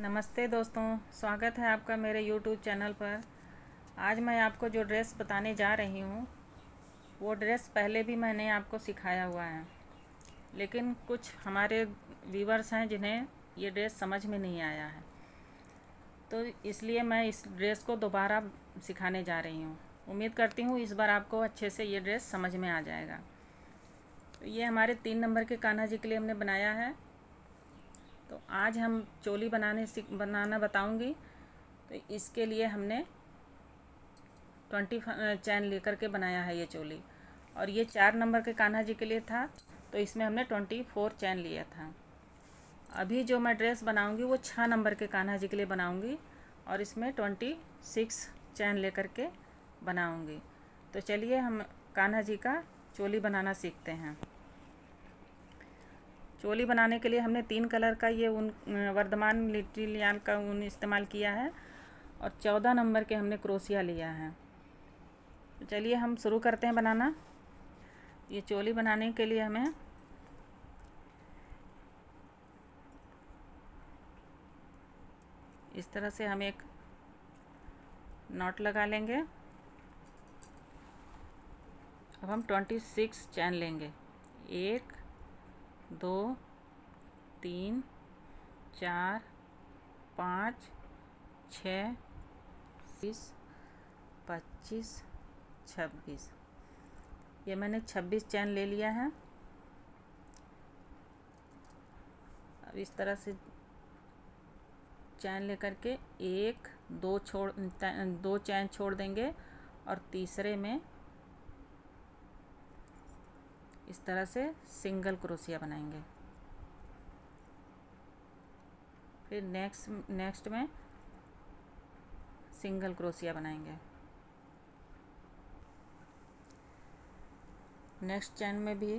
नमस्ते दोस्तों, स्वागत है आपका मेरे YouTube चैनल पर। आज मैं आपको जो ड्रेस बताने जा रही हूँ वो ड्रेस पहले भी मैंने आपको सिखाया हुआ है, लेकिन कुछ हमारे व्यूवर्स हैं जिन्हें ये ड्रेस समझ में नहीं आया है, तो इसलिए मैं इस ड्रेस को दोबारा सिखाने जा रही हूँ। उम्मीद करती हूँ इस बार आपको अच्छे से ये ड्रेस समझ में आ जाएगा। तो ये हमारे 3 नंबर के कान्हा जी के लिए हमने बनाया है। तो आज हम चोली बनाना बताऊंगी। तो इसके लिए हमने 20 चैन लेकर के बनाया है ये चोली, और ये 4 नंबर के कान्हा जी के लिए था, तो इसमें हमने 24 चैन लिया था। अभी जो मैं ड्रेस बनाऊंगी वो 6 नंबर के कान्हा जी के लिए बनाऊंगी, और इसमें 26 चैन लेकर के बनाऊंगी। तो चलिए हम कान्हा जी का चोली बनाना सीखते हैं। चोली बनाने के लिए हमने 3 कलर का ये ऊन, वर्धमान लिट्टी लियान का ऊन इस्तेमाल किया है, और 14 नंबर के हमने क्रोशिया लिया है। तो चलिए हम शुरू करते हैं बनाना। ये चोली बनाने के लिए हमें इस तरह से हम एक नॉट लगा लेंगे। अब हम 26 चैन लेंगे। 1 2 3 4 5 6 20 25 26। ये मैंने 26 चैन ले लिया है। अब इस तरह से चैन लेकर के 1 2 चैन छोड़ देंगे, और तीसरे में इस तरह से सिंगल क्रोशिया बनाएंगे। फिर नेक्स्ट में सिंगल क्रोशिया बनाएंगे। नेक्स्ट चैन में भी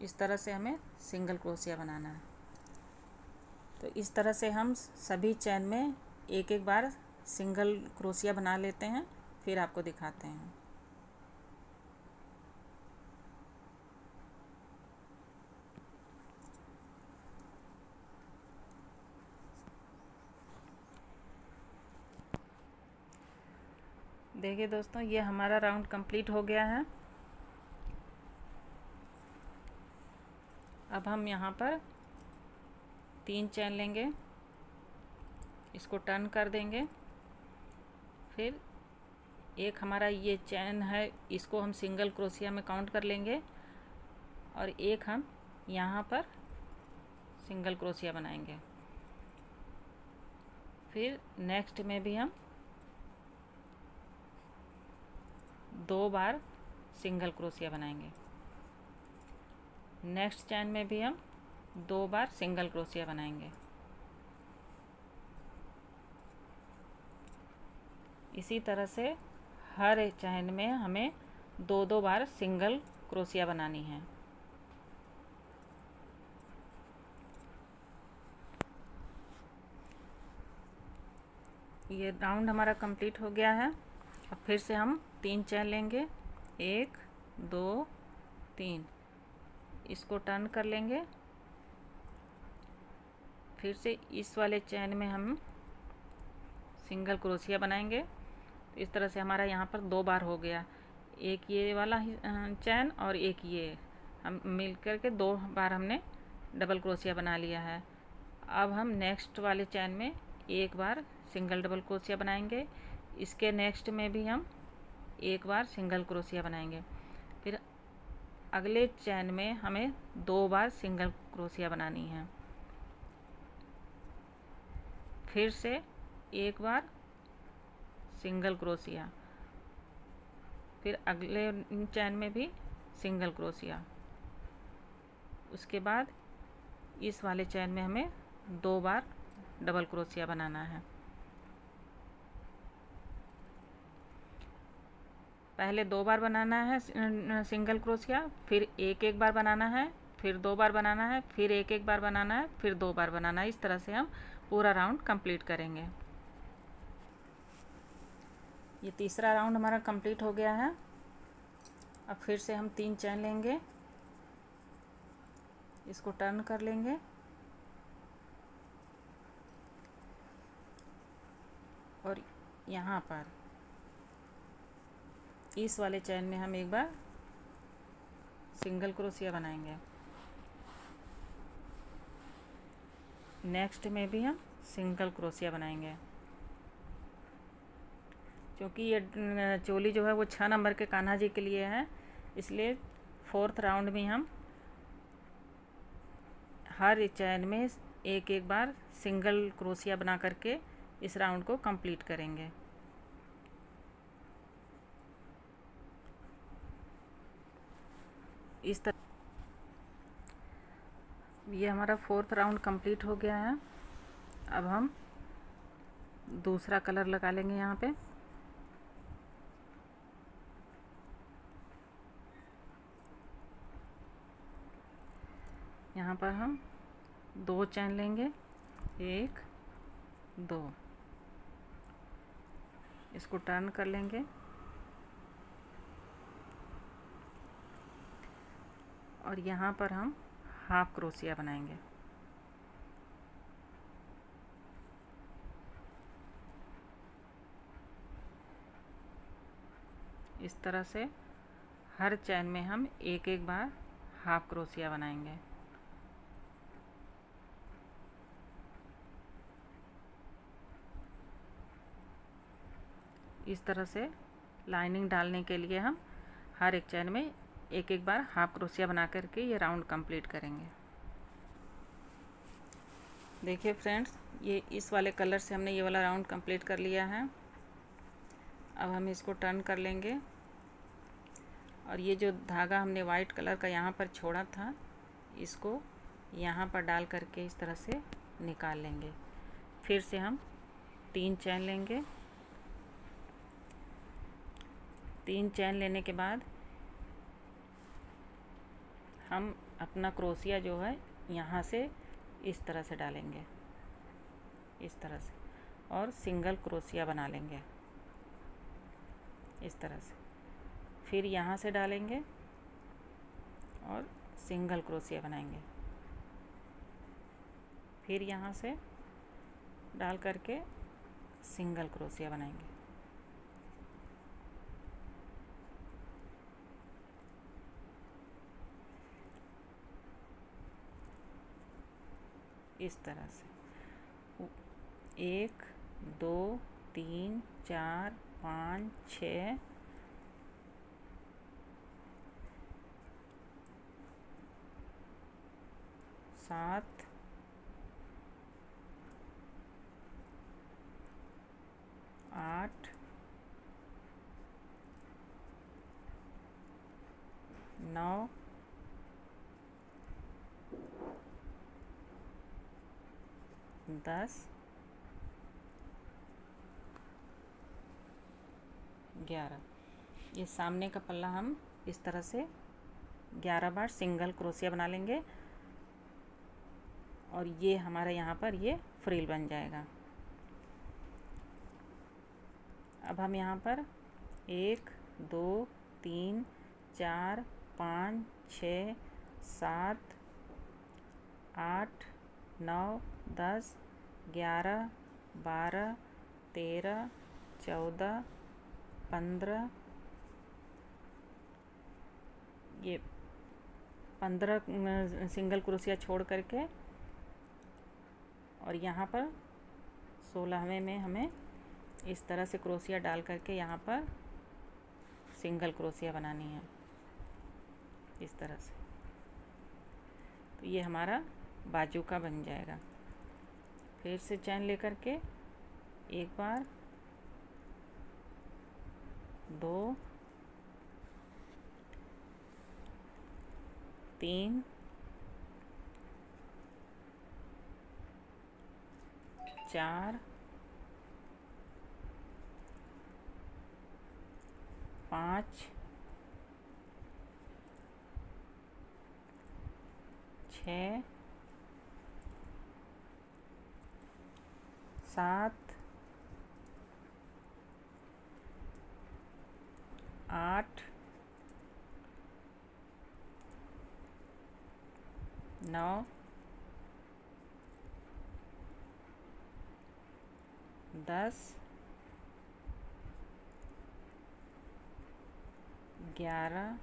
इस तरह से हमें सिंगल क्रोशिया बनाना है। तो इस तरह से हम सभी चैन में एक एक बार सिंगल क्रोशिया बना लेते हैं, फिर आपको दिखाते हैं। देखिए दोस्तों, ये हमारा राउंड कंप्लीट हो गया है। अब हम यहाँ पर 3 चैन लेंगे, इसको टर्न कर देंगे। फिर एक हमारा ये चैन है, इसको हम सिंगल क्रोशिया में काउंट कर लेंगे, और एक हम यहाँ पर सिंगल क्रोशिया बनाएंगे। फिर नेक्स्ट में भी हम 2 बार सिंगल क्रोशिया बनाएंगे। नेक्स्ट चैन में भी हम 2 बार सिंगल क्रोशिया बनाएंगे। इसी तरह से हर चैन में हमें 2 बार सिंगल क्रोशिया बनानी है। ये राउंड हमारा कंप्लीट हो गया है। अब फिर से हम 3 चैन लेंगे। 1 2 3, इसको टर्न कर लेंगे। फिर से इस वाले चैन में हम सिंगल क्रोशिया बनाएंगे। तो इस तरह से हमारा यहाँ पर 2 बार हो गया। एक ये वाला चैन और एक ये, हम मिल कर के 2 बार हमने डबल क्रोशिया बना लिया है। अब हम नेक्स्ट वाले चैन में 1 बार सिंगल डबल क्रोशिया बनाएंगे। इसके नेक्स्ट में भी हम 1 बार सिंगल क्रोशिया बनाएंगे। फिर अगले चैन में हमें 2 बार सिंगल क्रोशिया बनानी है। फिर से 1 बार सिंगल क्रोशिया, फिर अगले चैन में भी सिंगल क्रोशिया। उसके बाद इस वाले चैन में हमें 2 बार डबल क्रोशिया बनाना है। पहले 2 बार बनाना है सिंगल क्रोशिया, फिर एक बार बनाना है, फिर 2 बार बनाना है, फिर एक बार बनाना है, फिर 2 बार बनाना है। इस तरह से हम पूरा राउंड कंप्लीट करेंगे। ये तीसरा राउंड हमारा कंप्लीट हो गया है। अब फिर से हम 3 चैन लेंगे, इसको टर्न कर लेंगे। और यहाँ पर इस वाले चैन में हम एक बार सिंगल क्रोशिया बनाएंगे। नेक्स्ट में भी हम सिंगल क्रोशिया बनाएंगे। क्योंकि ये चोली जो है वो 6 नंबर के कान्हा जी के लिए है, इसलिए 4th राउंड में हम हर चैन में एक एक बार सिंगल क्रोशिया बना करके इस राउंड को कंप्लीट करेंगे। इस तरह ये हमारा 4th राउंड कंप्लीट हो गया है। अब हम दूसरा कलर लगा लेंगे यहाँ पे। यहाँ पर हम 2 चैन लेंगे, 1 2, इसको टर्न कर लेंगे और यहाँ पर हम हाफ क्रोशिया बनाएंगे। इस तरह से हर चैन में हम एक एक बार हाफ क्रोशिया बनाएंगे। इस तरह से लाइनिंग डालने के लिए हम हर एक चैन में एक एक बार हाफ क्रोशिया बना करके ये राउंड कंप्लीट करेंगे। देखिए फ्रेंड्स, ये इस वाले कलर से हमने ये वाला राउंड कंप्लीट कर लिया है। अब हम इसको टर्न कर लेंगे और ये जो धागा हमने वाइट कलर का यहाँ पर छोड़ा था, इसको यहाँ पर डाल करके इस तरह से निकाल लेंगे। फिर से हम 3 चैन लेंगे। 3 चैन लेने के बाद हम अपना क्रोशिया जो है यहाँ से इस तरह से डालेंगे, इस तरह से, और सिंगल क्रोशिया बना लेंगे इस तरह से। फिर यहाँ से डालेंगे और सिंगल क्रोशिया बनाएंगे। फिर यहाँ से डाल करके सिंगल क्रोशिया बनाएंगे। इस तरह से 1 2 3 4 5 6 7 8 9 10 11। ये सामने का पल्ला हम इस तरह से 11 बार सिंगल क्रोशिया बना लेंगे और ये हमारा यहाँ पर ये फ्रिल बन जाएगा। अब हम यहाँ पर 1 2 3 4 5 6 7 8 9 10 11 12 13 14 15, ये 15 सिंगल क्रोशिया छोड़ करके और यहाँ पर 16वें में हमें इस तरह से क्रोशिया डाल करके यहाँ पर सिंगल क्रोशिया बनानी है इस तरह से। तो ये हमारा बाजू का बन जाएगा। फिर से चैन लेकर के एक बार 2 3 4 5 6 7 8 9 10 11,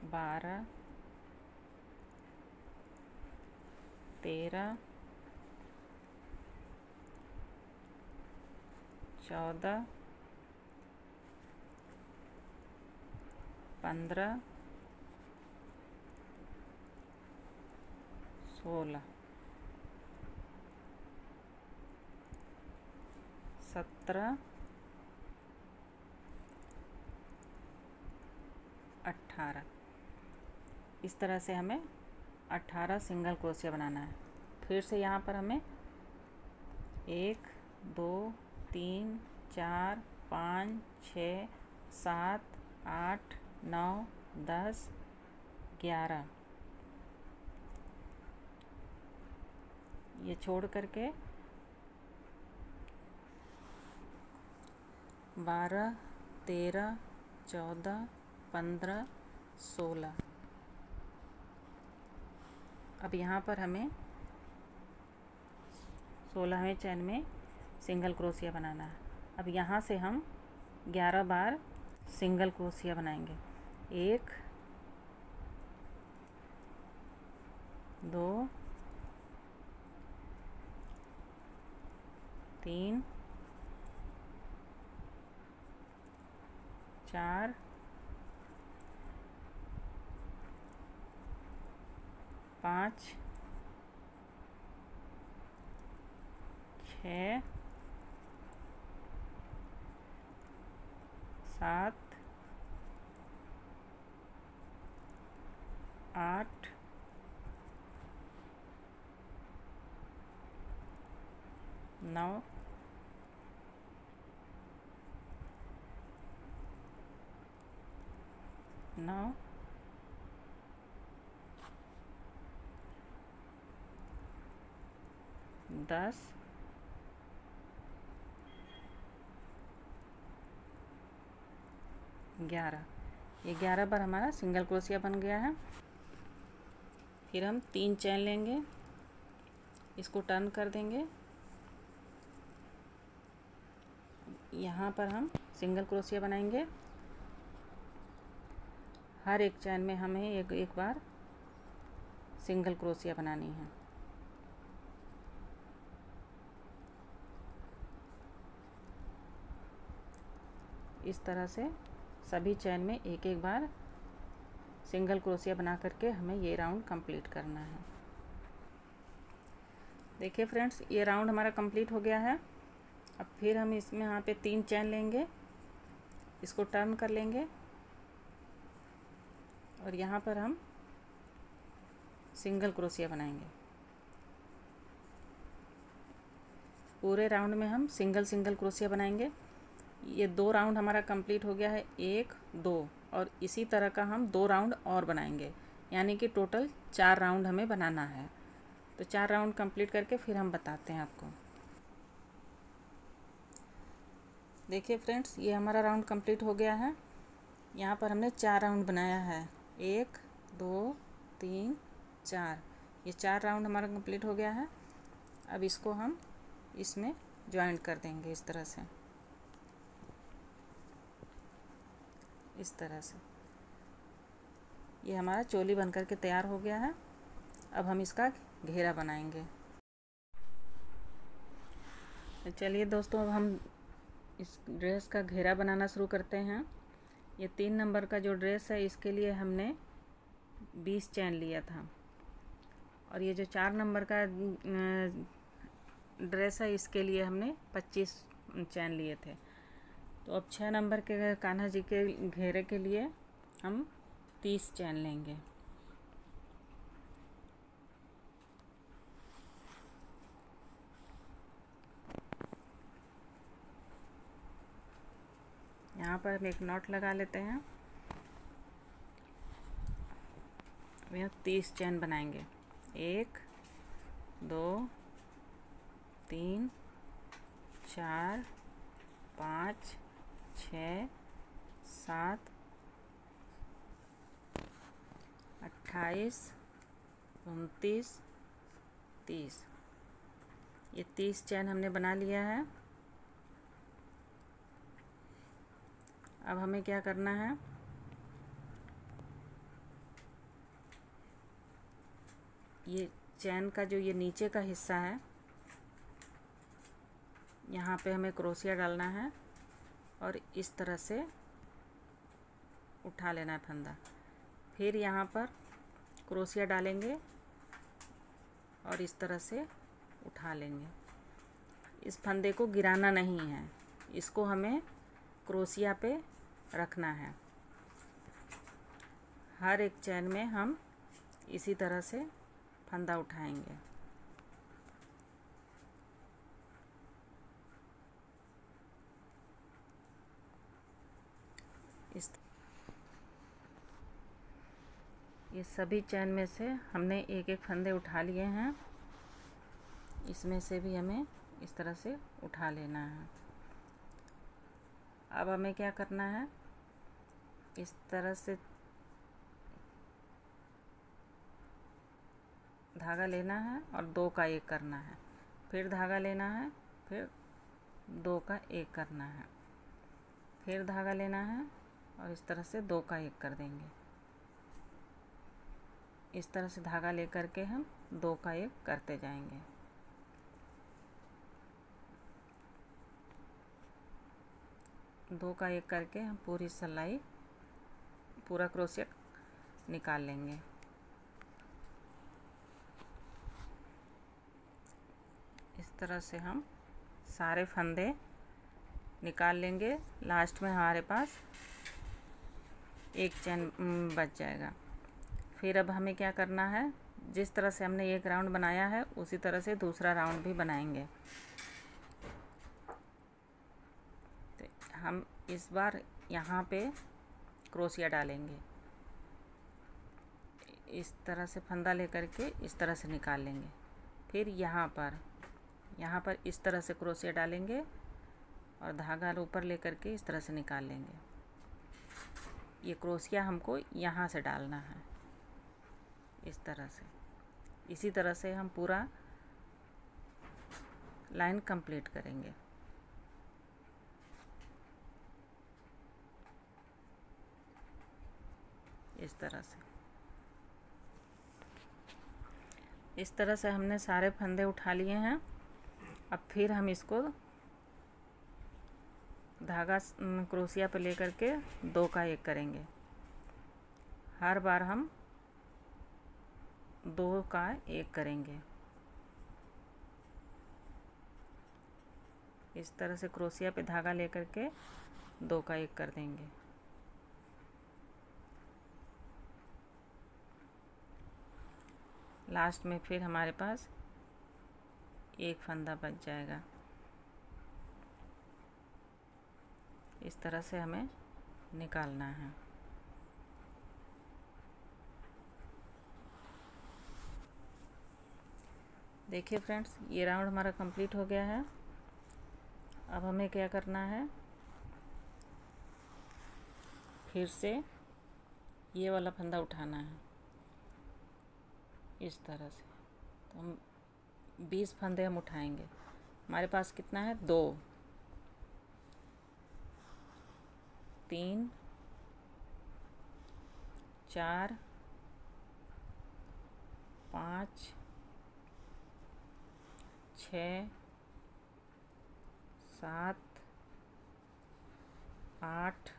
12, 13, 14, 15, 16, 17, 18। इस तरह से हमें 18 सिंगल क्रोशिया बनाना है। फिर से यहाँ पर हमें 1, 2, 3, 4, 5, 6, 7, 8, 9, 10, 11 ये छोड़ करके 12, 13, 14, 15, 16। अब यहाँ पर हमें 16वें चैन में सिंगल क्रोशिया बनाना है। अब यहाँ से हम 11 बार सिंगल क्रोशिया बनाएंगे। 1, 2, 3, 4, 5, 6, 7, 8, 9, 10, 11। ये 11 बार हमारा सिंगल क्रोशिया बन गया है। फिर हम 3 चैन लेंगे, इसको टर्न कर देंगे। यहाँ पर हम सिंगल क्रोशिया बनाएंगे। हर एक चैन में हमें एक बार सिंगल क्रोशिया बनानी है। इस तरह से सभी चैन में एक बार सिंगल क्रोशिया बना करके हमें ये राउंड कंप्लीट करना है। देखिए फ्रेंड्स, ये राउंड हमारा कंप्लीट हो गया है। अब फिर हम इसमें यहाँ पे 3 चैन लेंगे, इसको टर्न कर लेंगे और यहाँ पर हम सिंगल क्रोशिया बनाएंगे। पूरे राउंड में हम सिंगल क्रोशिया बनाएंगे। ये 2 राउंड हमारा कंप्लीट हो गया है, 1, 2, और इसी तरह का हम 2 राउंड और बनाएंगे, यानी कि टोटल 4 राउंड हमें बनाना है। तो 4 राउंड कंप्लीट करके फिर हम बताते हैं आपको। देखिए फ्रेंड्स, ये हमारा राउंड कंप्लीट हो गया है। यहाँ पर हमने 4 राउंड बनाया है, 1, 2, 3, 4। ये 4 राउंड हमारा कंप्लीट हो गया है। अब इसको हम इसमें ज्वाइंट कर देंगे इस तरह से, इस तरह से। ये हमारा चोली बनकर के तैयार हो गया है। अब हम इसका घेरा बनाएंगे। तो चलिए दोस्तों, अब हम इस ड्रेस का घेरा बनाना शुरू करते हैं। ये 3 नंबर का जो ड्रेस है, इसके लिए हमने 20 चैन लिया था, और ये जो 4 नंबर का ड्रेस है, इसके लिए हमने 25 चैन लिए थे। तो अब 6 नंबर के कान्हा जी के घेरे के लिए हम 30 चैन लेंगे। यहाँ पर हम एक नॉट लगा लेते हैं। अब यहाँ 30 चैन बनाएंगे, 1, 2, 3, 4, 5, 6, 7, 28, 29, 30। ये 30 चैन हमने बना लिया है। अब हमें क्या करना है, ये चैन का जो ये नीचे का हिस्सा है यहाँ पे हमें क्रोशिया डालना है और इस तरह से उठा लेना है फंदा। फिर यहाँ पर क्रोशिया डालेंगे और इस तरह से उठा लेंगे। इस फंदे को गिराना नहीं है, इसको हमें क्रोशिया पे रखना है। हर एक चैन में हम इसी तरह से फंदा उठाएंगे। ये सभी चैन में से हमने एक एक फंदे उठा लिए हैं, इसमें से भी हमें इस तरह से उठा लेना है। अब हमें क्या करना है, इस तरह से धागा लेना है और दो का एक करना है, फिर धागा लेना है, फिर दो का एक करना है, फिर धागा लेना है और इस तरह से दो का एक कर देंगे। इस तरह से धागा लेकर के हम दो का एक करते जाएंगे। दो का एक करके हम पूरी सिलाई, पूरा क्रोशिया निकाल लेंगे। इस तरह से हम सारे फंदे निकाल लेंगे। लास्ट में हमारे पास एक चैन बच जाएगा। फिर अब हमें क्या करना है, जिस तरह से हमने एक राउंड बनाया है उसी तरह से दूसरा राउंड भी बनाएंगे। तो हम इस बार यहाँ पे क्रोशिया डालेंगे, इस तरह से फंदा लेकर के इस तरह से निकाल लेंगे। फिर यहाँ पर इस तरह से क्रोशिया डालेंगे और धागा ऊपर लेकर के इस तरह से निकाल लेंगे। ये क्रोशिया हमको यहाँ से डालना है, इस तरह से। इसी तरह से हम पूरा लाइन कंप्लीट करेंगे। इस तरह से हमने सारे फंदे उठा लिए हैं। अब फिर हम इसको धागा क्रोशिया पे लेकर के दो का एक करेंगे। हर बार हम दो का एक करेंगे। इस तरह से क्रोशिया पे धागा लेकर के दो का एक कर देंगे। लास्ट में फिर हमारे पास एक फंदा बच जाएगा। इस तरह से हमें निकालना है। देखिए फ्रेंड्स, ये राउंड हमारा कंप्लीट हो गया है। अब हमें क्या करना है, फिर से ये वाला फंदा उठाना है इस तरह से। तो हम 20 फंदे हम उठाएंगे। हमारे पास कितना है, 2, 3, 4, 5, 6, 7, 8,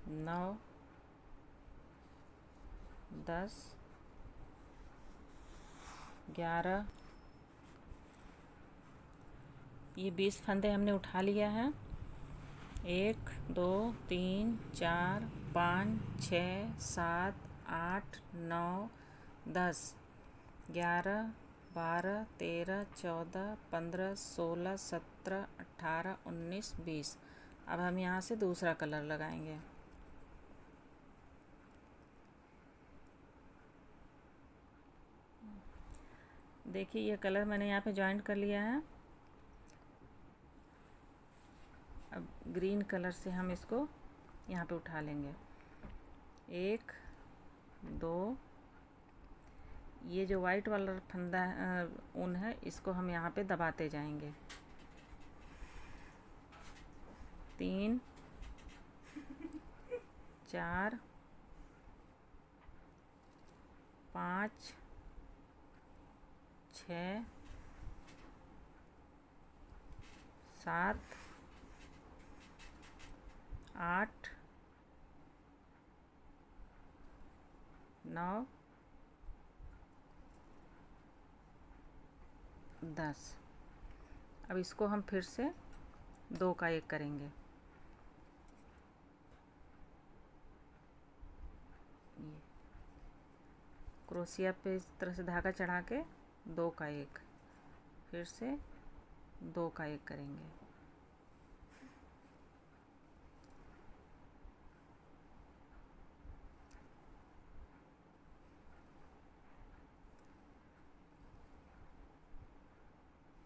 9, 10, 11, ये 20 फंदे हमने उठा लिया है। 1, 2, 3, 4, 5, 6, 7, 8, 9, 10, 11, 12, 13, 14, 15, 16, 17, 18, 19, 20। अब हम यहाँ से दूसरा कलर लगाएंगे। देखिए, ये कलर मैंने यहाँ पे जॉइंट कर लिया है। अब ग्रीन कलर से हम इसको यहाँ पे उठा लेंगे। 1, 2, ये जो वाइट वाला फंदा ऊन है, इसको हम यहाँ पे दबाते जाएंगे। 3 4 5 6 7 8 9 10। अब इसको हम फिर से 2 का 1 करेंगे। ये क्रोशिया पे इस तरह से धागा चढ़ा के 2 का 1, फिर से 2 का 1 करेंगे।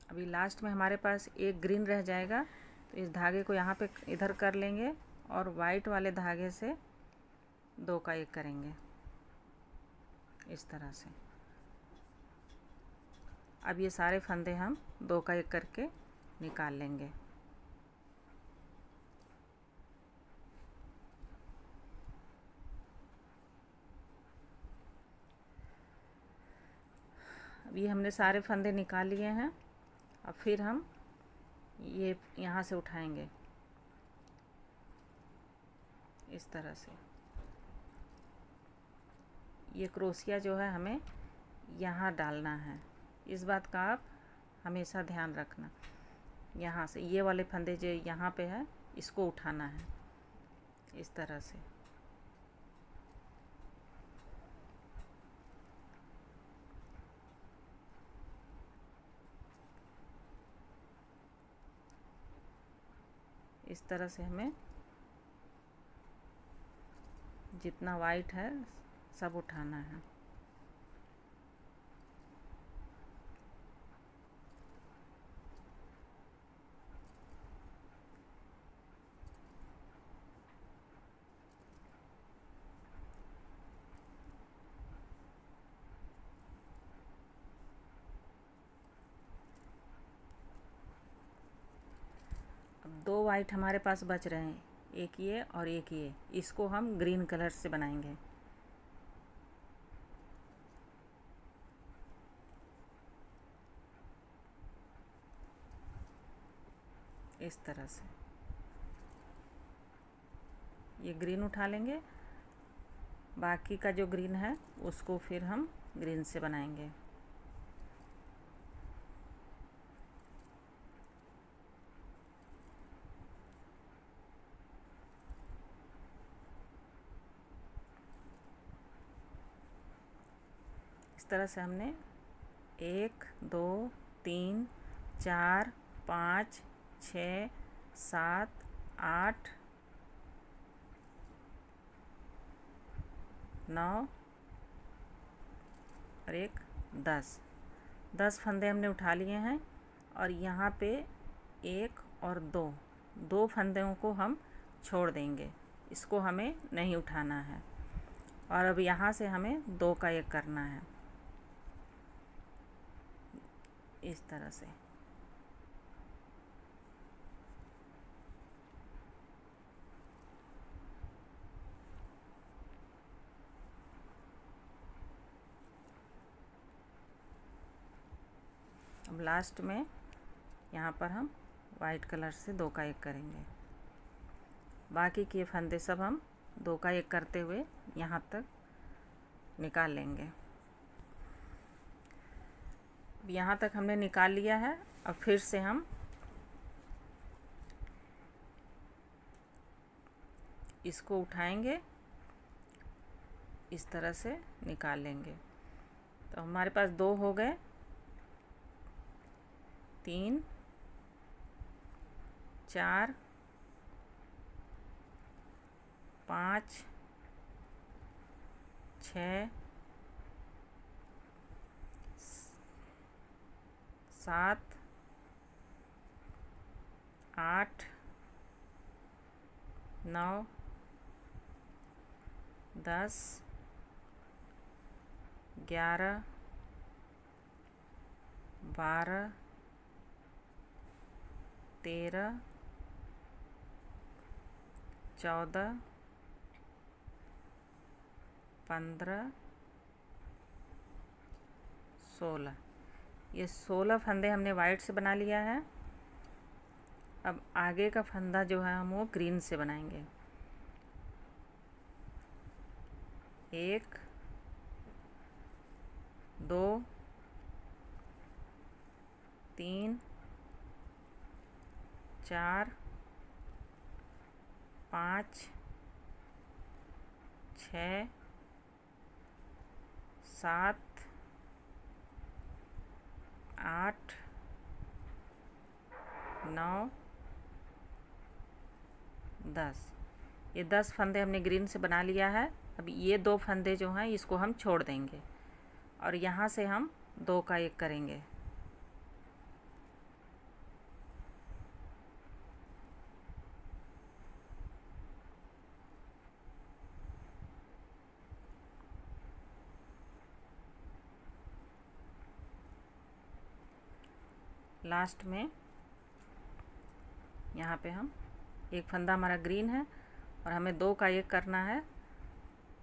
अभी लास्ट में हमारे पास एक ग्रीन रह जाएगा, तो इस धागे को यहाँ पे इधर कर लेंगे और वाइट वाले धागे से 2 का 1 करेंगे इस तरह से। अब ये सारे फंदे हम 2 का 1 करके निकाल लेंगे। अब ये हमने सारे फंदे निकाल लिए हैं। अब फिर हम ये यहाँ से उठाएंगे इस तरह से। ये क्रोशिया जो है हमें यहाँ डालना है, इस बात का आप हमेशा ध्यान रखना। यहाँ से ये वाले फंदे जो यहाँ पे है इसको उठाना है इस तरह से। इस तरह से हमें जितना वाइट है सब उठाना है। अब 2 वाइट हमारे पास बच रहे हैं, एक ये और एक ये। इसको हम ग्रीन कलर से बनाएंगे। इस तरह से ये ग्रीन उठा लेंगे, बाकी का जो ग्रीन है उसको फिर हम ग्रीन से बनाएंगे। इस तरह से हमने 1 2 3 4 5 6 7 8 9 और 1 10 फंदे हमने उठा लिए हैं। और यहाँ पे 1 और 2 फंदों को हम छोड़ देंगे, इसको हमें नहीं उठाना है। और अब यहाँ से हमें 2 का 1 करना है इस तरह से। अब लास्ट में यहाँ पर हम वाइट कलर से 2 का 1 करेंगे। बाकी के फंदे सब हम 2 का 1 करते हुए यहाँ तक निकाल लेंगे। यहाँ तक हमने निकाल लिया है। अब फिर से हम इसको उठाएंगे, इस तरह से निकाल लेंगे। तो हमारे पास 2 हो गए, 3 4 5 6 7 8 9 10 11 12 13 14, 15, 16। ये 16 फंदे हमने वाइट से बना लिया है। अब आगे का फंदा जो है हम वो ग्रीन से बनाएंगे। 1, 2, 3, 4, 5, 6, 7, 8, 9, 10। ये 10 फंदे हमने ग्रीन से बना लिया है। अब ये 2 फंदे जो हैं इसको हम छोड़ देंगे और यहाँ से हम 2 का 1 करेंगे। लास्ट में यहाँ पे हम एक फंदा हमारा ग्रीन है और हमें 2 का 1 करना है,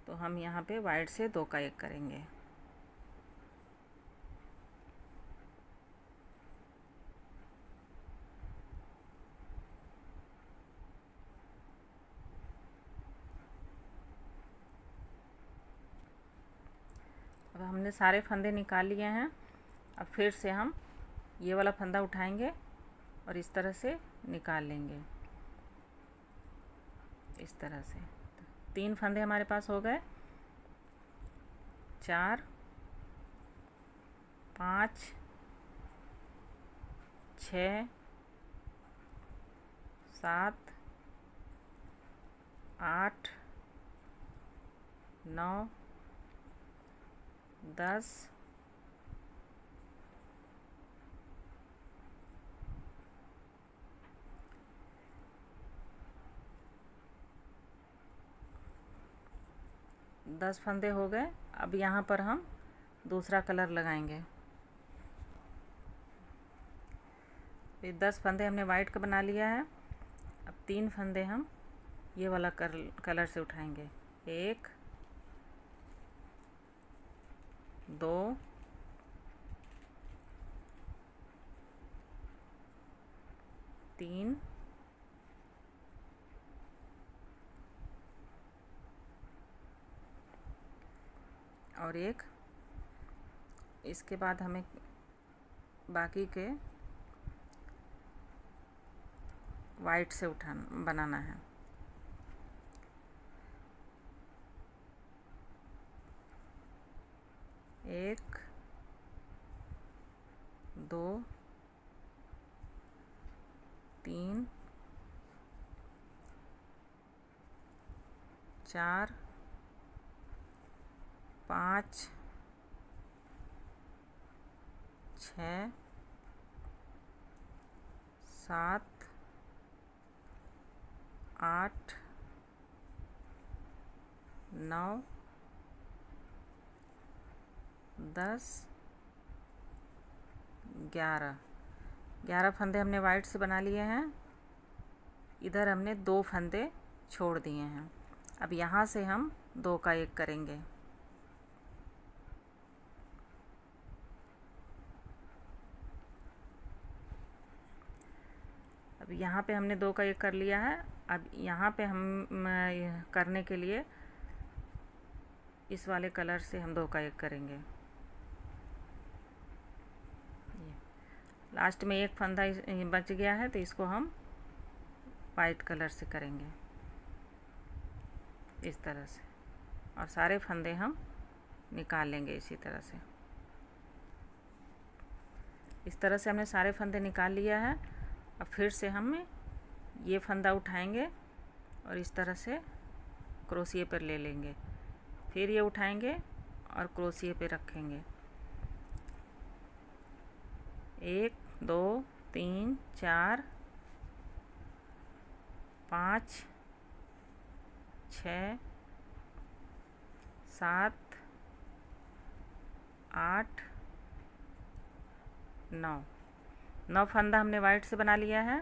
तो हम यहाँ पे वाइट से 2 का 1 करेंगे। अब हमने सारे फंदे निकाल लिए हैं। अब फिर से हम ये वाला फंदा उठाएंगे और इस तरह से निकाल लेंगे, इस तरह से। 3 फंदे हमारे पास हो गए। 4, 5, 6, 7, 8, 9, 10, 10 फंदे हो गए। अब यहाँ पर हम दूसरा कलर लगाएंगे। ये 10 फंदे हमने वाइट का बना लिया है। अब 3 फंदे हम ये वाला कलर से उठाएंगे। 1, 2, 3, और 1। इसके बाद हमें बाकी के वाइट से बनाना है। 1, 2, 3, 4, 5, 6, 7, 8, 9, 10, 11 फंदे हमने वाइट से बना लिए हैं। इधर हमने 2 फंदे छोड़ दिए हैं। अब यहाँ से हम 2 का 1 करेंगे। अब यहाँ पे हमने 2 का 1 कर लिया है। अब यहाँ पे हम करने के लिए इस वाले कलर से हम 2 का 1 करेंगे। लास्ट में एक फंदा बच गया है तो इसको हम वाइट कलर से करेंगे, इस तरह से। और सारे फंदे हम निकाल लेंगे इसी तरह से। इस तरह से हमने सारे फंदे निकाल लिया है। अब फिर से हम ये फंदा उठाएंगे और इस तरह से क्रोशिया पर ले लेंगे। फिर ये उठाएंगे और क्रोशिया पे रखेंगे। 1, 2, 3, 4, 5, 6, 7, 8, 9 फंदा हमने वाइट से बना लिया है।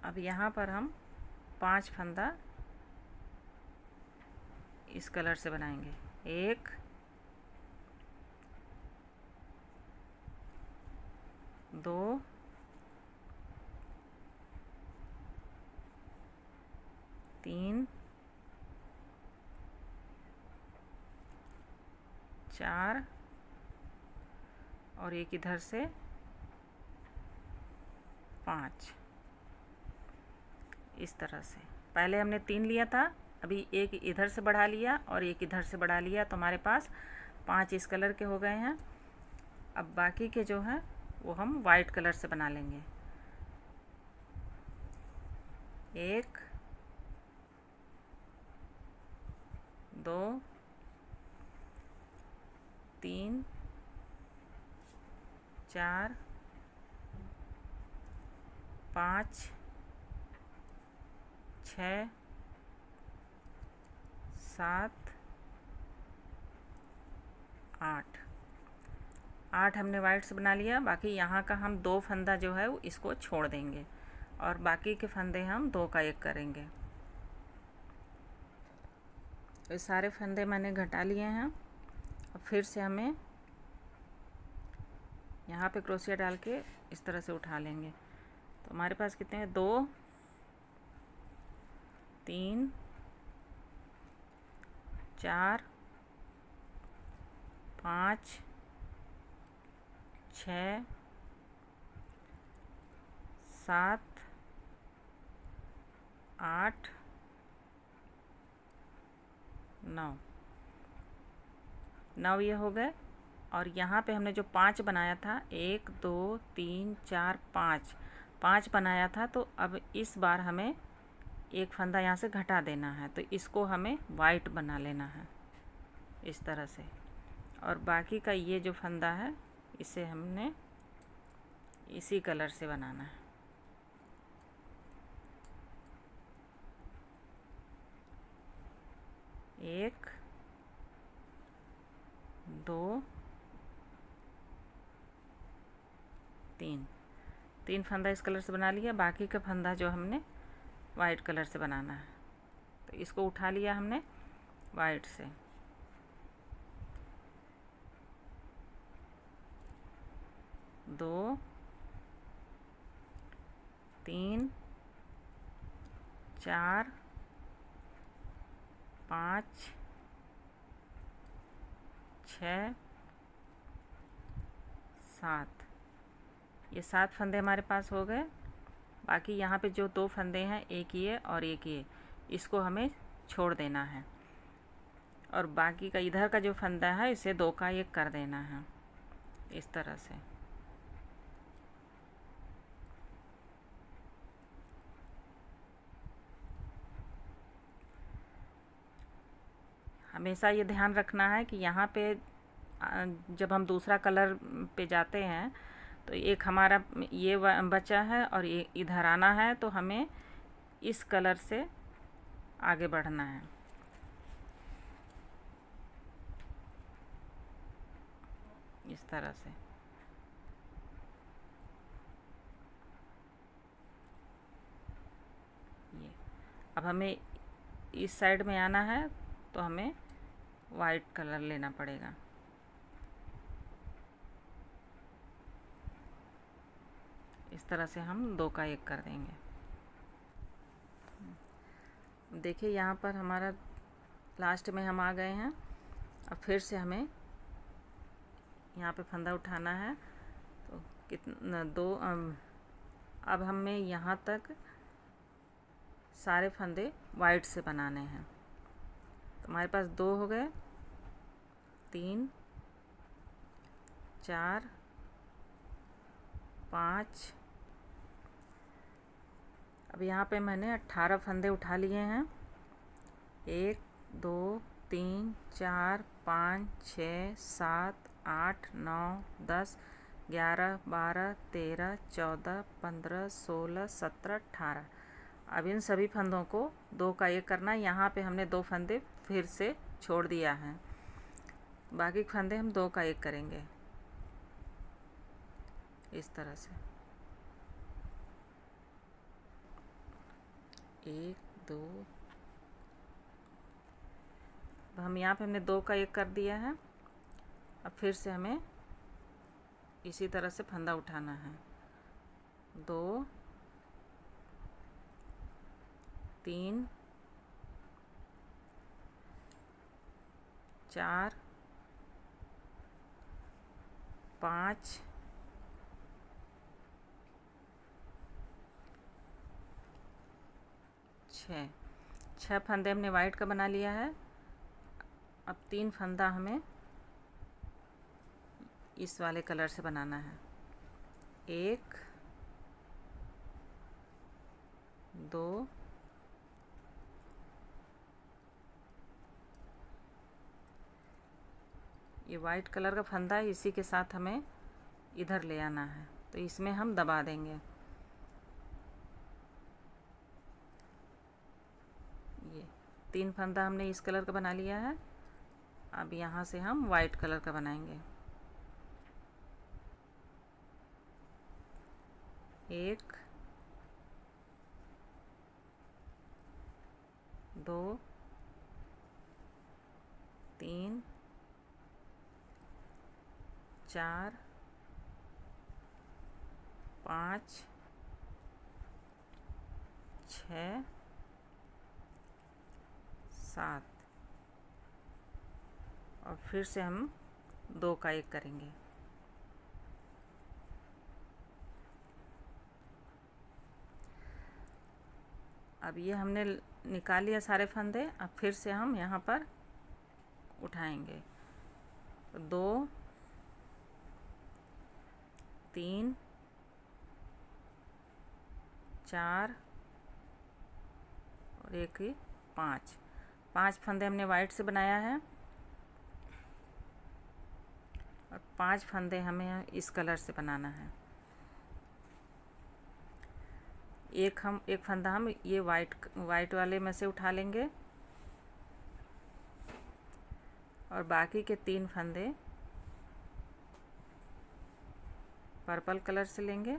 अब यहाँ पर हम 5 फंदा इस कलर से बनाएंगे। 1 2 3 4 और एक इधर से 5। इस तरह से पहले हमने 3 लिया था, अभी एक इधर से बढ़ा लिया और एक इधर से बढ़ा लिया, तो हमारे पास 5 इस कलर के हो गए हैं। अब बाकी के जो हैं वो हम वाइट कलर से बना लेंगे। 1 2 3 4 5 6 7 8 हमने वाइट से बना लिया। बाकी यहाँ का हम 2 फंदा जो है वो इसको छोड़ देंगे और बाकी के फंदे हम 2 का 1 करेंगे। ये सारे फंदे मैंने घटा लिए हैं। अब फिर से हमें यहाँ पे क्रोशिया डाल के इस तरह से उठा लेंगे। तो हमारे पास कितने हैं? 2 3 4 5 6 7 8 9 ये हो गए। और यहाँ पे हमने जो 5 बनाया था, 1 2 3 4 5 बनाया था, तो अब इस बार हमें एक फंदा यहाँ से घटा देना है, तो इसको हमें वाइट बना लेना है इस तरह से। और बाकी का ये जो फंदा है इसे हमने इसी कलर से बनाना है। एक 2 3 फंदा इस कलर से बना लिया। बाकी का फंदा जो हमने वाइट कलर से बनाना है, तो इसको उठा लिया हमने वाइट से। दो 3 4 5 6 7 ये 7 फंदे हमारे पास हो गए। बाकी यहाँ पे जो 2 फंदे हैं, एक ये और एक ये, इसको हमें छोड़ देना है। और बाकी का इधर का जो फंदा है इसे 2 का 1 कर देना है इस तरह से। हमेशा ये ध्यान रखना है कि यहाँ पे जब हम दूसरा कलर पे जाते हैं तो एक हमारा ये बचा है और ये इधर आना है, तो हमें इस कलर से आगे बढ़ना है। इस तरह से ये। अब हमें इस साइड में आना है, तो हमें वाइट कलर लेना पड़ेगा। इस तरह से हम 2 का 1 कर देंगे। देखिए यहाँ पर हमारा लास्ट में हम आ गए हैं। अब फिर से हमें यहाँ पे फंदा उठाना है, तो कितना 2 अब हमें यहाँ तक सारे फंदे वाइट से बनाने हैं। तो हमारे पास 2 हो गए, 3 4 5। अब यहाँ पे मैंने 18 फंदे उठा लिए हैं। 1 2 3 4 5 6 7 8 9 10 11 12 13 14 15 16 17 18। अब इन सभी फंदों को 2 का 1 करना है। यहाँ पे हमने 2 फंदे फिर से छोड़ दिया है, बाकी फंदे हम 2 का 1 करेंगे इस तरह से। एक दो, अब हम यहाँ पे हमने 2 का 1 कर दिया है। अब फिर से हमें इसी तरह से फंदा उठाना है। 2 3 4 5 6 फंदे हमने वाइट का बना लिया है। अब 3 फंदा हमें इस वाले कलर से बनाना है। 1 2 ये वाइट कलर का फंदा है, इसी के साथ हमें इधर ले आना है, तो इसमें हम दबा देंगे। ये 3 फंदा हमने इस कलर का बना लिया है। अब यहाँ से हम वाइट कलर का बनाएंगे। 1 2 3 4 5 6 7 और फिर से हम 2 का 1 करेंगे। अब ये हमने निकाल लिया सारे फंदे। अब फिर से हम यहाँ पर उठाएंगे। 2 3 4 और 1 5 फंदे हमने वाइट से बनाया है और 5 फंदे हमें इस कलर से बनाना है। एक फंदा हम ये वाइट वाले में से उठा लेंगे और बाकी के 3 फंदे पर्पल कलर से लेंगे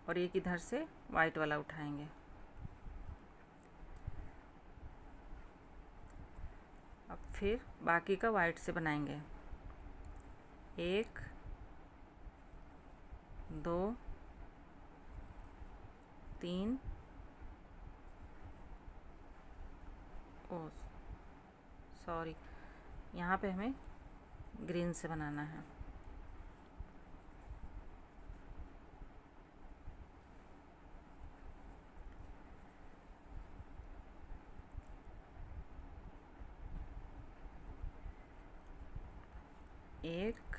और एक इधर से वाइट वाला उठाएंगे। अब फिर बाकी का वाइट से बनाएंगे। 1 2 3 सॉरी, यहाँ पे हमें ग्रीन से बनाना है। एक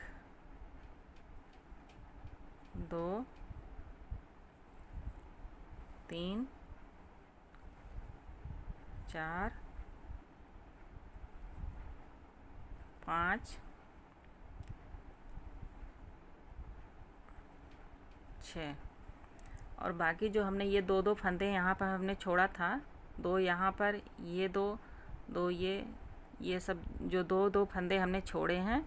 2 3 4 5 6 और बाकी जो हमने ये 2 फंदे यहाँ पर हमने छोड़ा था, 2 यहाँ पर, ये 2 ये सब जो 2 फंदे हमने छोड़े हैं,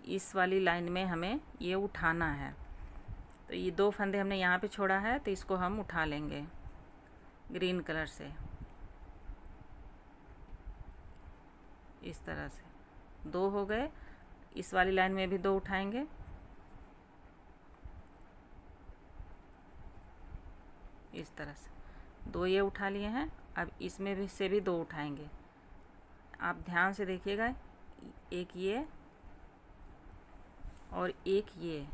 इस वाली लाइन में हमें ये उठाना है। तो ये 2 फंदे हमने यहाँ पे छोड़ा है, तो इसको हम उठा लेंगे ग्रीन कलर से इस तरह से। 2 हो गए, इस वाली लाइन में भी 2 उठाएंगे। इस तरह से 2 ये उठा लिए हैं। अब इसमें भी से भी 2 उठाएंगे। आप ध्यान से देखिएगा, एक ये और एक ये,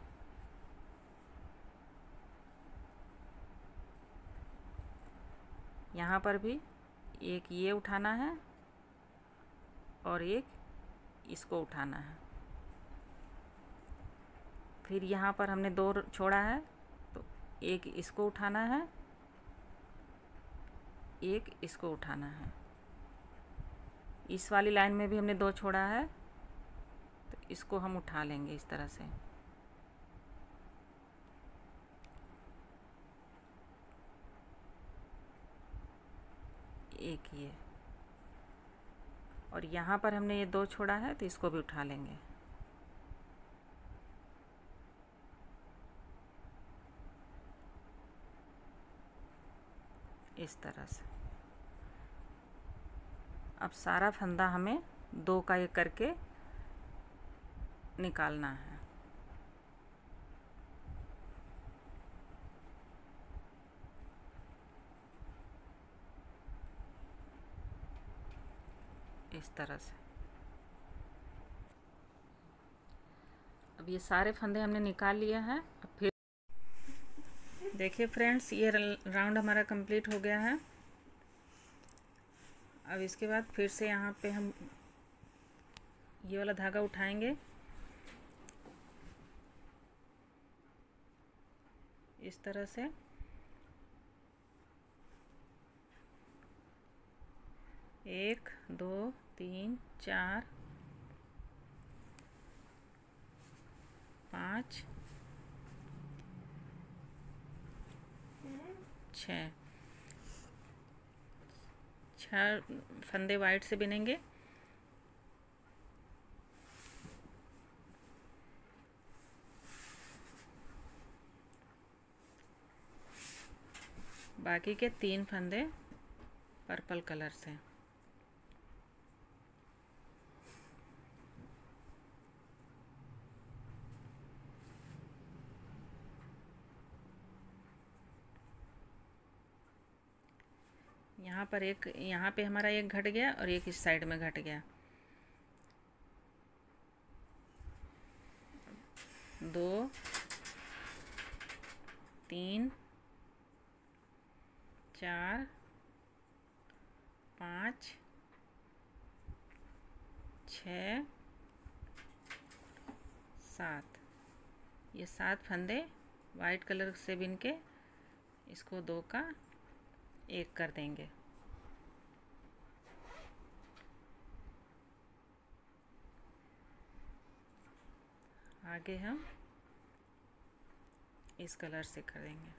यहाँ पर भी एक ये उठाना है और एक इसको उठाना है। फिर यहाँ पर हमने 2 छोड़ा है, तो एक इसको उठाना है, एक इसको उठाना है। इस वाली लाइन में भी हमने 2 छोड़ा है, तो इसको हम उठा लेंगे इस तरह से। एक ये, और यहाँ पर हमने ये 2 छोड़ा है, तो इसको भी उठा लेंगे। इस तरह से। अब सारा फंदा हमें 2 का एक करके निकालना है। इस तरह से। अब ये सारे फंदे हमने निकाल लिया है। अब फिर देखिए फ्रेंड्स, ये राउंड हमारा कंप्लीट हो गया है। अब इसके बाद फिर से यहाँ पे हम ये वाला धागा उठाएंगे इस तरह से। एक, दो, तीन, चार, 5, 6 फंदे वाइट से बिनेंगे। बाकी के 3 फंदे पर्पल कलर से। यहाँ पे हमारा एक घट गया और एक इस साइड में घट गया। 2, 3, 4, 5, 6, 7। ये 7 फंदे वाइट कलर से बिन के इसको 2 का 1 कर देंगे। आगे हम इस कलर से करेंगे।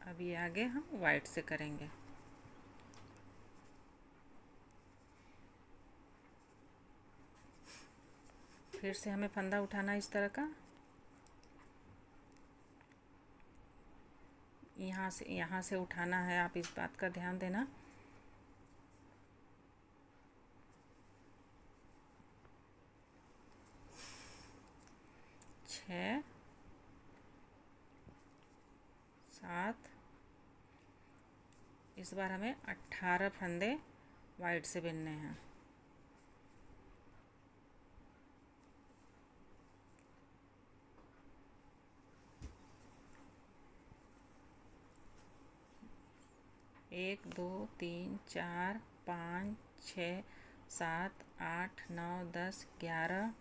अब ये आगे हम वाइट से करेंगे। फिर से हमें फंदा उठाना इस तरह का। यहाँ से उठाना है, आप इस बात का ध्यान देना। छः, 7, इस बार हमें 18 फंदे वाइट से बिनने हैं। एक, 2, 3, 4, 5, 6, 7, 8, 9, 10, 11,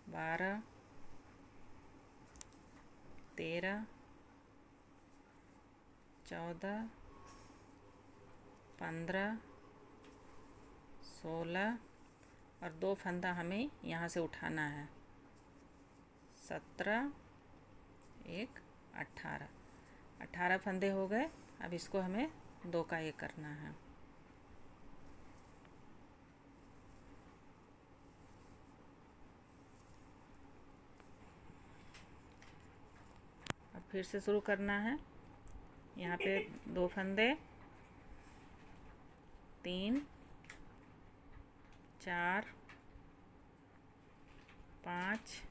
12, 13, 14, 15, 16 और 2 फंदा हमें यहाँ से उठाना है। 17, 1, 18 फंदे हो गए। अब इसको हमें 2 का 1 करना है। अब फिर से शुरू करना है। यहाँ पे 2 फंदे, 3, 4, 5,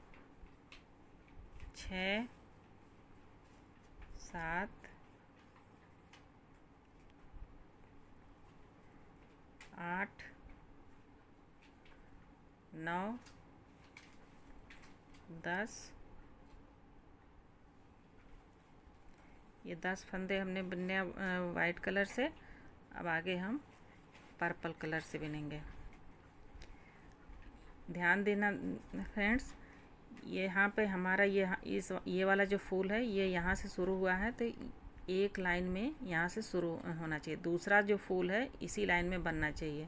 6, 7, 8, 9, 10। ये 10 फंदे हमने बिने वाइट कलर से। अब आगे हम पर्पल कलर से बिनेंगे। ध्यान देना फ्रेंड्स, यहाँ पे हमारा ये वाला जो फूल है ये यहाँ से शुरू हुआ है, तो एक लाइन में यहाँ से शुरू होना चाहिए। दूसरा जो फूल है इसी लाइन में बनना चाहिए।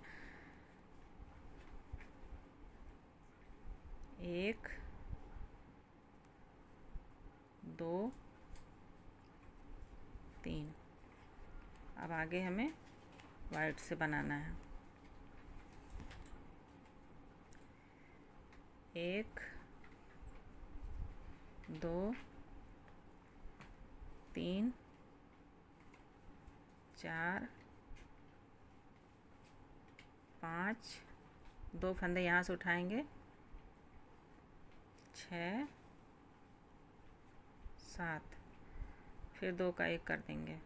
1, 2, 3। अब आगे हमें वाइट से बनाना है। 1, 2 3 4 5, 2 फंदे यहाँ से उठाएंगे, 6 7, फिर 2 का 1 कर देंगे।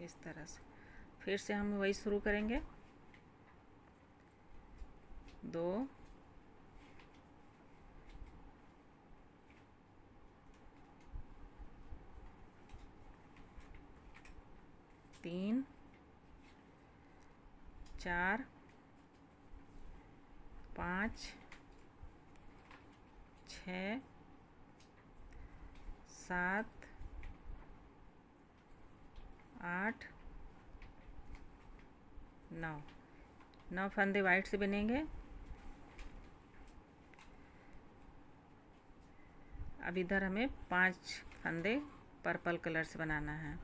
इस तरह से फिर से हम वही शुरू करेंगे। 2 3 4 5 6 7 8 9 फंदे वाइट से बनेंगे। अब इधर हमें 5 फंदे पर्पल कलर से बनाना है।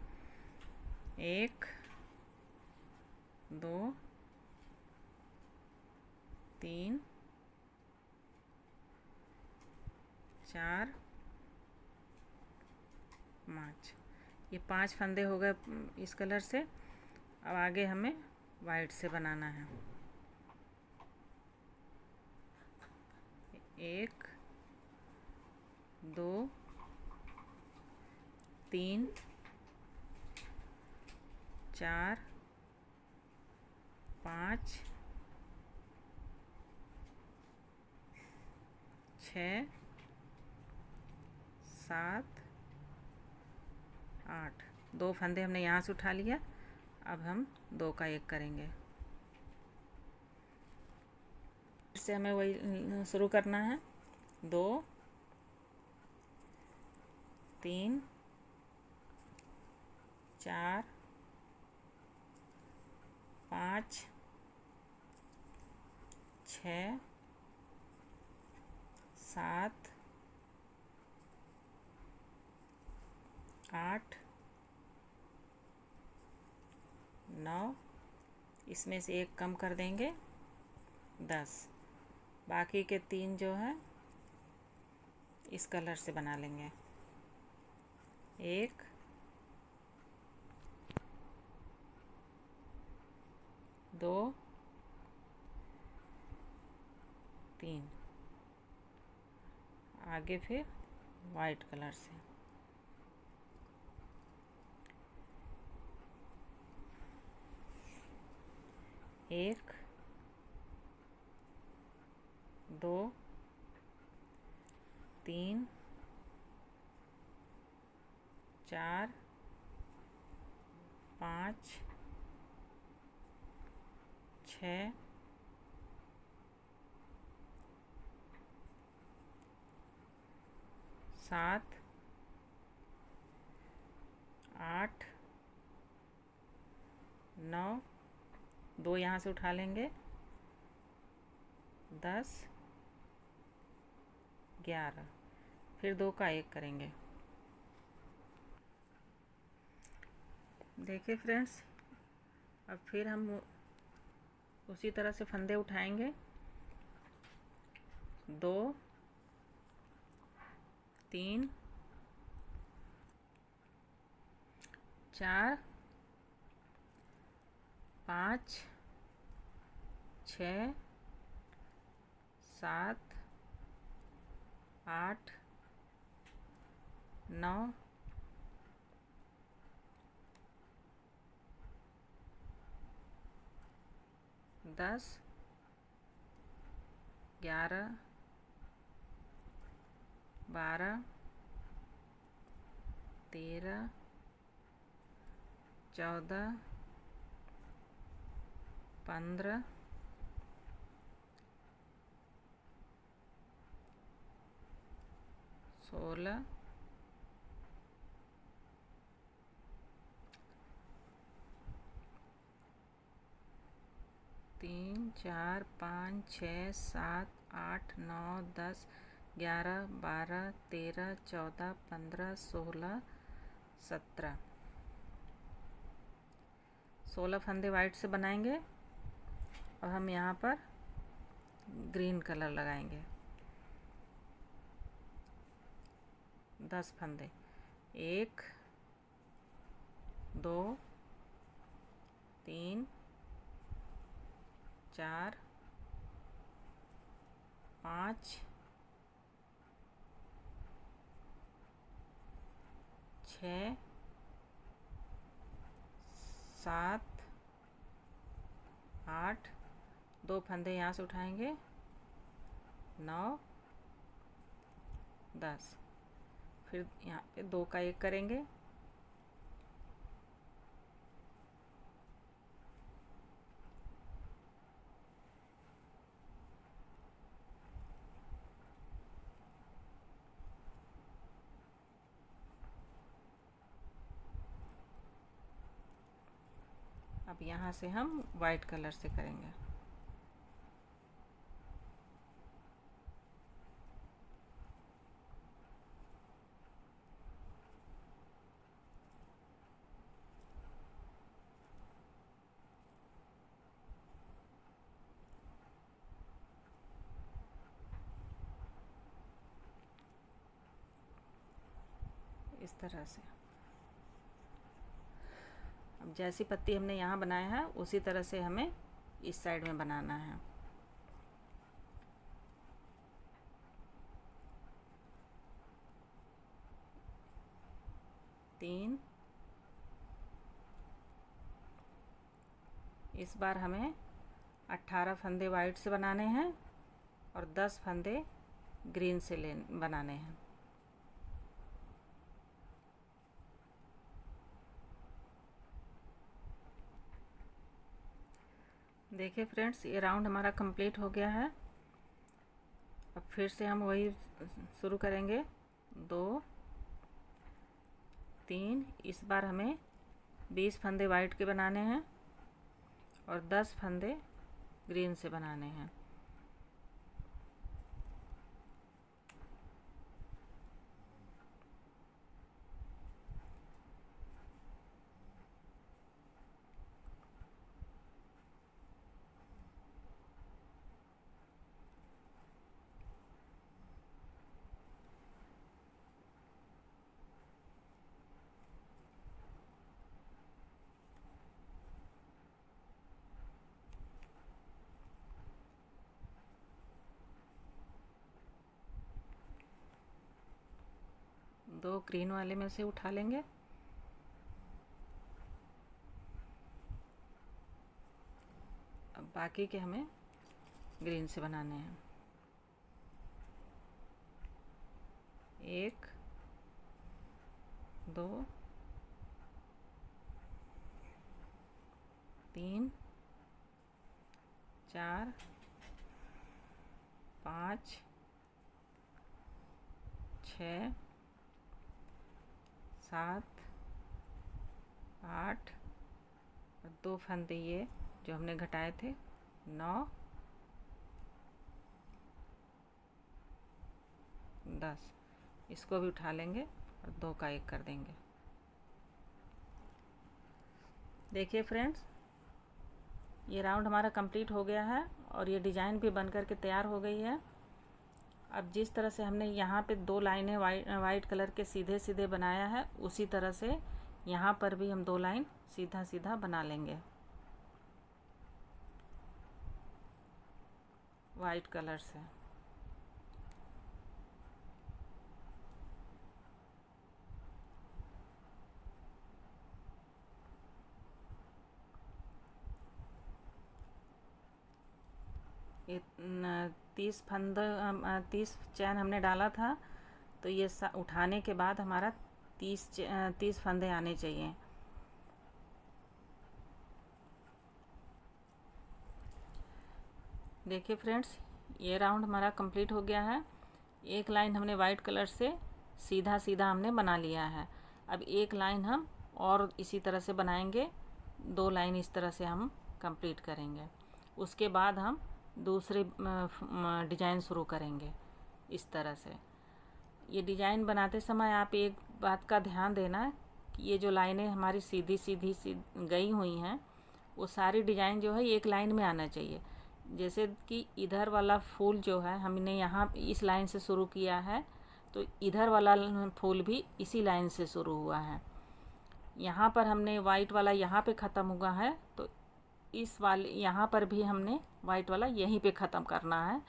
1 2 3 4 5, ये 5 फंदे हो गए इस कलर से। अब आगे हमें वाइट से बनाना है। 1 2 3 4 5 6 7 8, 2 फंदे हमने यहाँ से उठा लिया। अब हम 2 का 1 करेंगे। इससे हमें वही शुरू करना है। 2 3 4 5 6 7 8 9, इसमें से 1 कम कर देंगे, 10। बाकी के 3 जो है इस कलर से बना लेंगे। 1 2 3, आगे फिर वाइट कलर से। 1 2 3 4 5 6 7 8 9, 2 यहाँ से उठा लेंगे, 10 11, फिर 2 का 1 करेंगे। देखिए फ्रेंड्स, अब फिर हम उसी तरह से फंदे उठाएंगे। 2 3 4 5 6 7 8 9 10 11 12 13 14 15 16, 3, 4, 5, 6, 7, 8, 9, 10, 11, 12, 13, 14, 15, 16, 17। 16 फंदे वाइट से बनाएंगे और हम यहाँ पर ग्रीन कलर लगाएंगे। 10 फंदे, 1, 2, 3, 4, 5, 6, 7, 8, 2 फंदे यहाँ से उठाएंगे, 9, 10। फिर यहाँ पे 2 का 1 करेंगे, अब यहाँ से हम वाइट कलर से करेंगे। इस तरह से अब जैसी पत्ती हमने यहाँ बनाया है उसी तरह से हमें इस साइड में बनाना है। तीन, इस बार हमें 18 फंदे वाइट से बनाने हैं और 10 फंदे ग्रीन से बनाने हैं। देखिए फ्रेंड्स, ये राउंड हमारा कंप्लीट हो गया है। अब फिर से हम वही शुरू करेंगे। 2, 3, इस बार हमें 20 फंदे वाइट के बनाने हैं और 10 फंदे ग्रीन से बनाने हैं। दो ग्रीन वाले में से उठा लेंगे। अब बाकी के हमें ग्रीन से बनाने हैं। 1, 2, 3, 4, 5, 6, 7, 8 और 2 फंदे ये जो हमने घटाए थे, 9, 10। इसको भी उठा लेंगे और 2 का 1 कर देंगे। देखिए फ्रेंड्स, ये राउंड हमारा कंप्लीट हो गया है और ये डिज़ाइन भी बन कर के तैयार हो गई है। अब जिस तरह से हमने यहाँ पे 2 लाइनें वाइट कलर के सीधे सीधे बनाया है, उसी तरह से यहाँ पर भी हम 2 लाइन सीधा सीधा बना लेंगे वाइट कलर से। ये 30 चैन हमने डाला था, तो ये उठाने के बाद हमारा 30 फंदे आने चाहिए। देखिए फ्रेंड्स, ये राउंड हमारा कंप्लीट हो गया है। एक लाइन हमने वाइट कलर से सीधा सीधा हमने बना लिया है। अब एक लाइन हम और इसी तरह से बनाएंगे, 2 लाइन इस तरह से हम कंप्लीट करेंगे। उसके बाद हम दूसरे डिजाइन शुरू करेंगे इस तरह से। ये डिजाइन बनाते समय आप एक बात का ध्यान देना कि ये जो लाइनें हमारी सीधी सीधी सी गई हुई हैं, वो सारी डिजाइन जो है एक लाइन में आना चाहिए। जैसे कि इधर वाला फूल जो है हमने यहाँ इस लाइन से शुरू किया है, तो इधर वाला फूल भी इसी लाइन से शुरू हुआ है। यहाँ पर हमने वाइट वाला यहाँ पे ख़त्म हुआ है, तो इस वाले यहाँ पर भी हमने वाइट वाला यहीं पे ख़त्म करना है।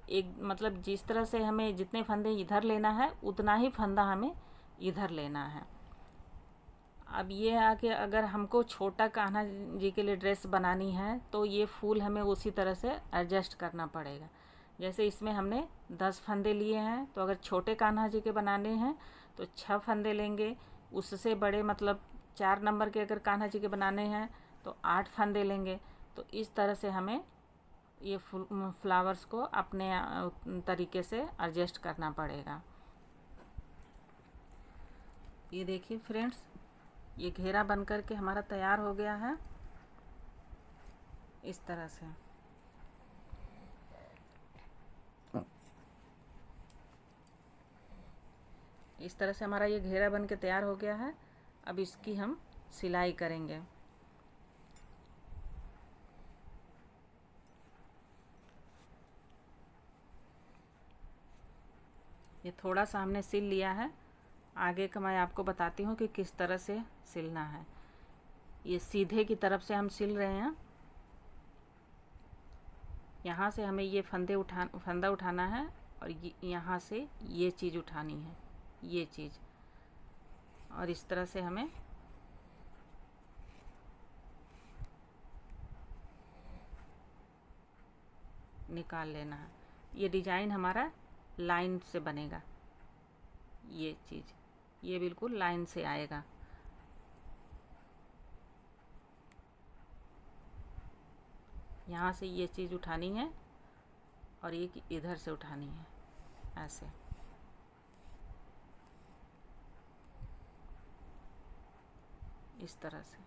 एक मतलब जिस तरह से हमें जितने फंदे इधर लेना है उतना ही फंदा हमें इधर लेना है। अब ये है कि अगर हमको छोटा कान्हा जी के लिए ड्रेस बनानी है तो ये फूल हमें उसी तरह से एडजस्ट करना पड़ेगा। जैसे इसमें हमने 10 फंदे लिए हैं, तो अगर छोटे कान्हा जी के बनाने हैं तो 6 फंदे लेंगे। उससे बड़े मतलब 4 नंबर के अगर कान्हा जी के बनाने हैं तो 8 फंदे लेंगे। तो इस तरह से हमें ये फ्लावर्स को अपने तरीके से एडजस्ट करना पड़ेगा। ये देखिए फ्रेंड्स, ये घेरा बन कर के हमारा तैयार हो गया है इस तरह से। इस तरह से हमारा ये घेरा बन के तैयार हो गया है। अब इसकी हम सिलाई करेंगे। ये थोड़ा सा हमने सिल लिया है, आगे का मैं आपको बताती हूँ कि किस तरह से सिलना है। ये सीधे की तरफ से हम सिल रहे हैं। यहाँ से हमें ये फंदा उठाना है और यहाँ से ये चीज़ उठानी है, ये चीज़, और इस तरह से हमें निकाल लेना है। ये डिजाइन हमारा लाइन से बनेगा, ये चीज़ ये बिल्कुल लाइन से आएगा। यहाँ से ये चीज़ उठानी है और ये इधर से उठानी है, ऐसे। इस तरह से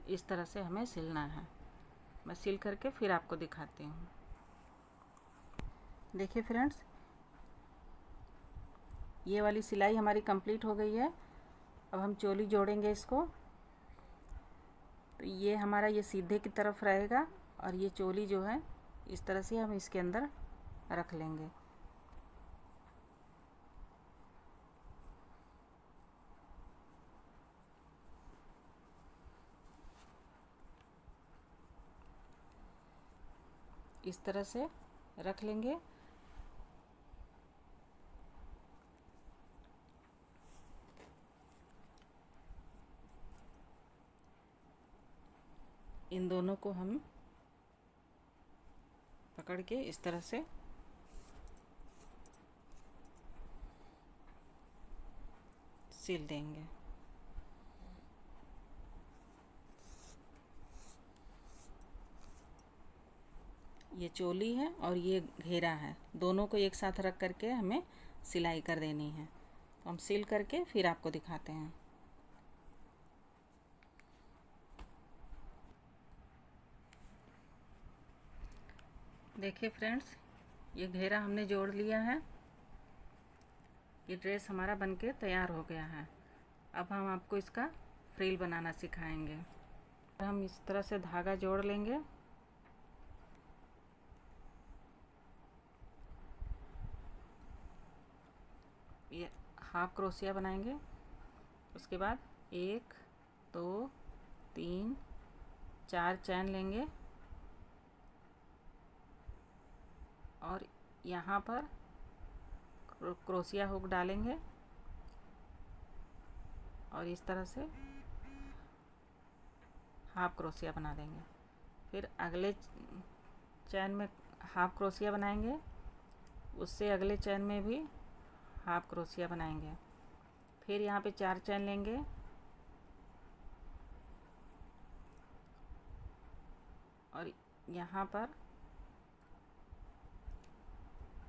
इस तरह से हमें सिलना है। मैं सिल करके फिर आपको दिखाती हूँ। देखिए फ्रेंड्स, ये वाली सिलाई हमारी कंप्लीट हो गई है। अब हम चोली जोड़ेंगे इसको। तो ये हमारा ये सीधे की तरफ रहेगा और ये चोली जो है इस तरह से हम इसके अंदर रख लेंगे। इस तरह से रख लेंगे। इन दोनों को हम पकड़ के इस तरह से सिल देंगे। ये चोली है और ये घेरा है, दोनों को एक साथ रख करके हमें सिलाई कर देनी है। तो हम सिल करके फिर आपको दिखाते हैं। देखिए फ्रेंड्स, ये घेरा हमने जोड़ लिया है। ये ड्रेस हमारा बनके तैयार हो गया है। अब हम आपको इसका फ्रिल बनाना सिखाएंगे। हम इस तरह से धागा जोड़ लेंगे। ये हाफ क्रोशिया बनाएंगे। उसके बाद 1 2 3 4 चैन लेंगे और यहाँ पर क्रोशिया हुक डालेंगे और इस तरह से हाफ क्रोशिया बना देंगे। फिर अगले चैन में हाफ क्रोशिया बनाएंगे, उससे अगले चैन में भी हाफ क्रोशिया बनाएंगे। फिर यहाँ पे 4 चैन लेंगे और यहाँ पर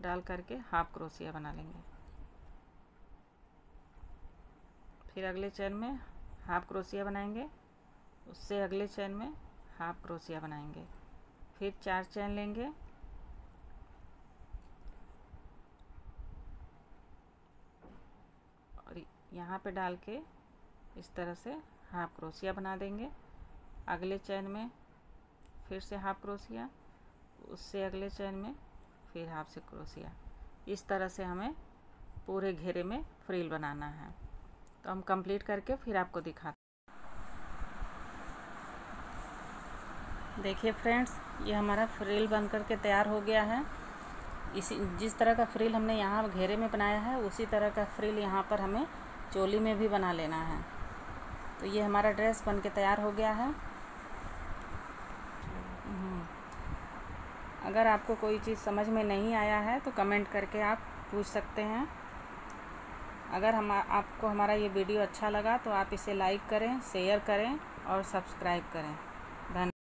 डाल करके हाफ क्रोशिया बना लेंगे। फिर अगले चैन में हाफ क्रोशिया बनाएंगे, उससे अगले चैन में हाफ क्रोशिया बनाएंगे। फिर 4 चैन लेंगे और यहाँ पे डाल के इस तरह से हाफ क्रोशिया बना देंगे। अगले चैन में फिर से हाफ क्रोशिया, उससे अगले चैन में फिर हाफ से क्रोशिया। इस तरह से हमें पूरे घेरे में फ्रिल बनाना है। तो हम कंप्लीट करके फिर आपको दिखाते। देखिए फ्रेंड्स, ये हमारा फ्रिल बन करके तैयार हो गया है। इसी जिस तरह का फ्रिल हमने यहाँ घेरे में बनाया है, उसी तरह का फ्रिल यहाँ पर हमें चोली में भी बना लेना है। तो ये हमारा ड्रेस बन के तैयार हो गया है। अगर आपको कोई चीज़ समझ में नहीं आया है तो कमेंट करके आप पूछ सकते हैं। अगर आपको हमारा ये वीडियो अच्छा लगा तो आप इसे लाइक करें, शेयर करें और सब्सक्राइब करें।